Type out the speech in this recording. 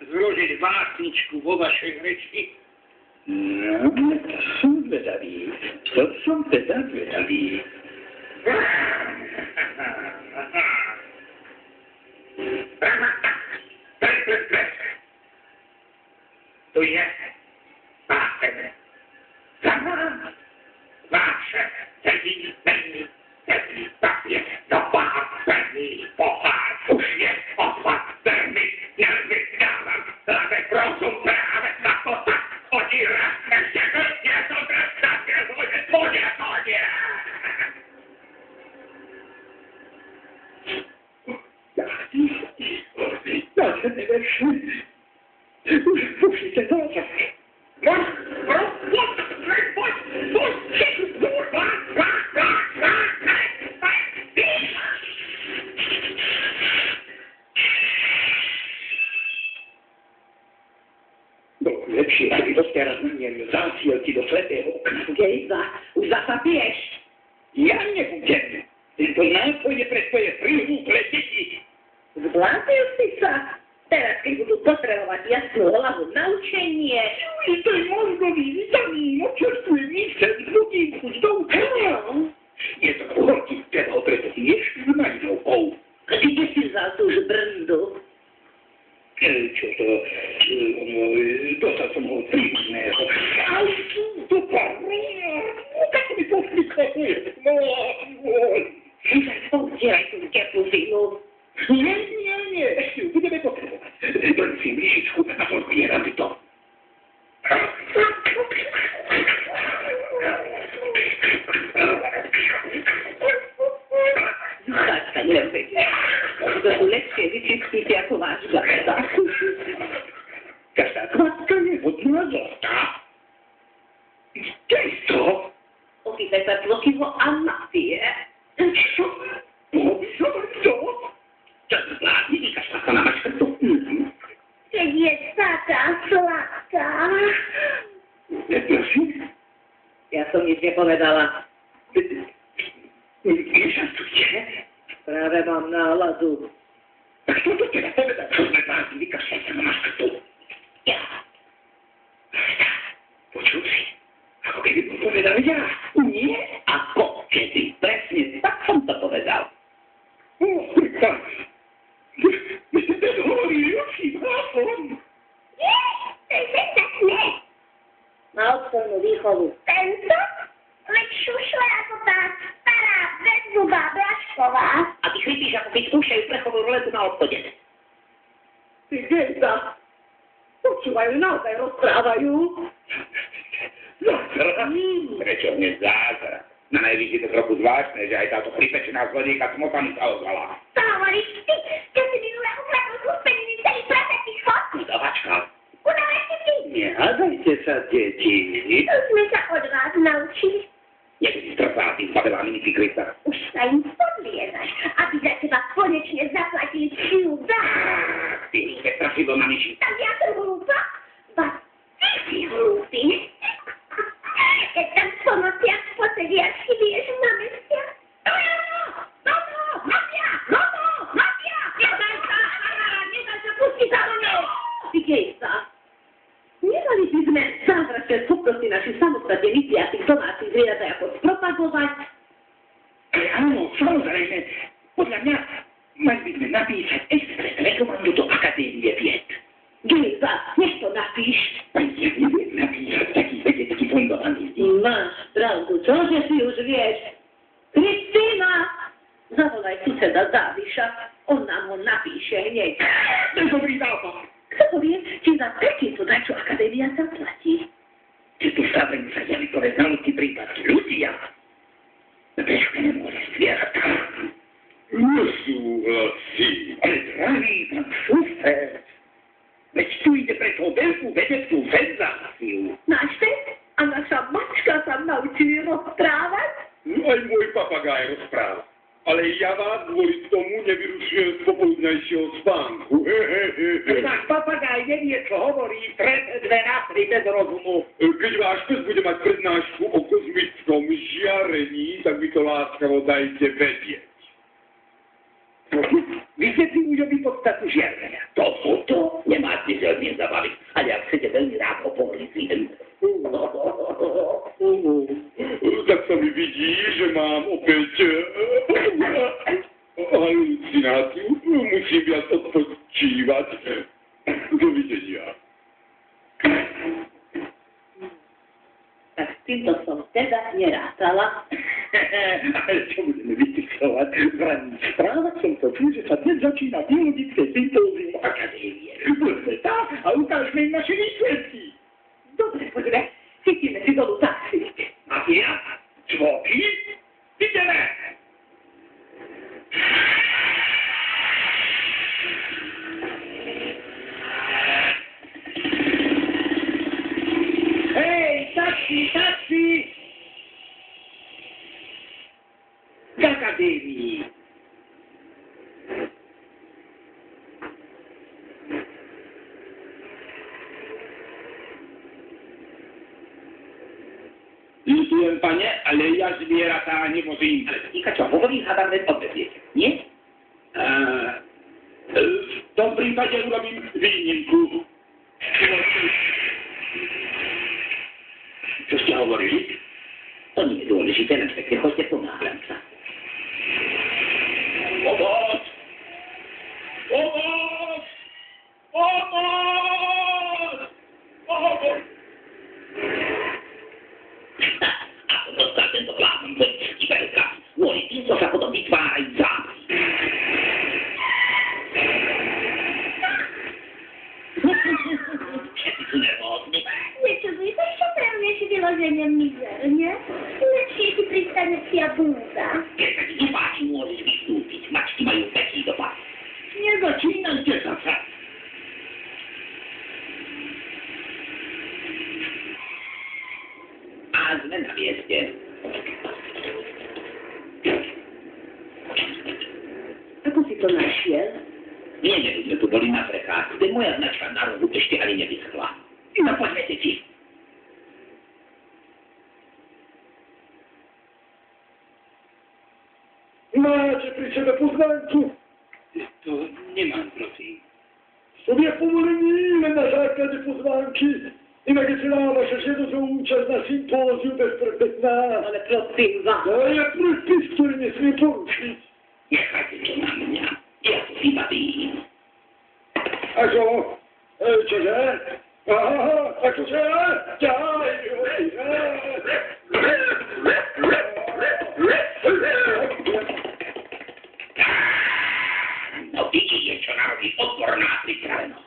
zložiť básničku vo vašej reči? No, to som zvedavý. To som teda zvedavý. To je báseň. Váše celý papier do básený pohár. Už je opatrný, nevydávam, ale prosím práve na to tak chodíra. Ešte nie som trestaný, bude chodíra. Nádherné verše. Už pošlite zázrak. Lepšie, aby to teraz namieril zásielky do slepého okna. Gejza, už zasa piješ. Ja nebudem. Tento nápoj je pre tvoje prihlúple deti. Zblátil si sa. Teraz, keď budú potrebovať jasnú hlavu na učenie. To je mozgový vitamín, občerstvuje mysel, ľudínku z doučenia. Je to horký ho preto tiež s majnovkou. A ty kde si vzal tú brzdu? Čo to? Dostal som ho od príbuzného. Ale to parúňa. Tak mi poslikuje. No, Odtieraj tú kepuzinu. Nie. Budeme potrebovať. Donesím lyžičku a podpieram to. Tak sa nebudete. To sú lepšie vyčistíte ako váš gazda. Každá kvapka je hodná zlata. Čo je to? Opýtaj sa tvokivo a napije. Čo? Čo zvládni, vykašľa sa na mačkrtu? Keď je taká sladká. Prosím? Ja som nič nepovedala. Nežartujte? Práve mám náladu. A kto to teda povedal? Čo sme zvládni, vykašľa sa na mačkrtu? Ja. Počuj si, ako keby mu povedal ja. Nie, ako keby. Presne, tak som to povedal. Prikaz. Ten hovorí ľudským hlasom. Nie, ten sa smie. Má odpornú výchovu. Tento? Veď šušle ako tá stará bezzubá Blažková. A ty chrypíš, ako keď skúšajú plechovú ruletu na obchode. Ty Gejza. Počúvajú, naozaj rozprávajú. Zázrak? Prečo hneď zázrak? Na najvyššie to trochu zvláštne, že aj táto pripečená zlodíka smotanu sa ozvala. To hovoríš ty, čo si minule ukradol z úspeniny celý prasatý schod. Udavačka. Udávaj si ty. Nehádajte sa, deti. To sme sa od vás naučili. Nech si strpá tým babelami prikryta. Už sa im podliezať, aby za teba konečne zaplatili čuda. Ty ste strašidlo na myši. Tak ja som hlúpa? Ba, ty si hlúpy. Keď tam po nociach posedia, chybieš na mestiach. Mafia! Nedaj sa, pusti sa do ňou! Ty Gejza. Nemali by sme zázračné schopnosti našich samostatne vysiacich domácich zvierat ako spropagovať? Áno, samozrejme. Podľa mňa mali by sme napísať express rekomandu do Akadémie vied. Gejza, nech to napíš. Ja neviem napísať taký vedecký fundovaný list. Máš pravdu, čože si už vieš? Kristína! Zavolaj suseda Záviša, on nám ho napíše hneď. To je dobrý nápad. Kto povie, či za takýto dačo Akadémia zaplatí? Či tu stavím sa jazykové znalosti prípad ľudia? Prečo nemôže zvieratá? Nesúhlasím. Ale zdravý pán šofér. Veď tu ide pre tú veľkú vedeckú senzáciu. Náš svet a naša mačka sa naučí rozprávať? Aj môj papagaj rozpráva. Ale ja vás kvôli tomu nevyrušujem z popoludnejšieho spánku. Náš papagaj nevie, čo hovorí pred 2 bez rozumu. Keď váš pes bude mať prednášku o kozmickom žiarení, tak mi to láskavo dajte vedieť. Vysvetlím ľudí podstatu žiarenia. To nemáte Dovidenia. Tak s týmto som teda nerátala. Ale čo budeme vypisovať? V ranných správach som to čul, že sa dnes začína biologické sympózium akadémie. Poďme tam a ukážme im naše výsledky. Dobre, poďme. Chytíme si dolu taxi. Mafia? Čvoky? Ideme! Hej, taxi, taxi! K akadémii. Ľutujem, pane, ale ja zvieratá nevozím. Ale týka čo, hovorí, hádam, len odveziete, nie? V tom prípade urobím výnimku. Čo ste hovorili? To nie je dôležité, len pekne choďte ponáhľam sa. Pomoc! Pomoc! Pomoc! Pomoc! Ako dostal tento plán politický veľkaz, kvôli týmto sa potom vytvárajú zápasy. Všetci sú nervózni. Nečuduj sa, čo pełnieš vyloženiem mizerne. Lepšie ti pristane psia búza. Keď sa ti nepáči, môžeš vystúpiť. Mačky majú peký dopad. Nezačínajte sa. A sme na mieste. Ako si to našiel? Nie, sme tu boli na prechádzke. Moja značka na rohu ešte ani nevyschla. No poďme, deti. Máte pri sebe pozvánku? To nemám, prosím. Som je povolení len na základe pozvánky. Inak je celá vaša žiadosť o účasť na sympóziu bezpredmetná. Ale prosím vás. To je predpis, ktorý nesmie porušiť. Nechajte to na mňa. Ja to vybavím. A čo? Čože? Aha, a čože? No vidíte, čo narobí odborná pripravenosť.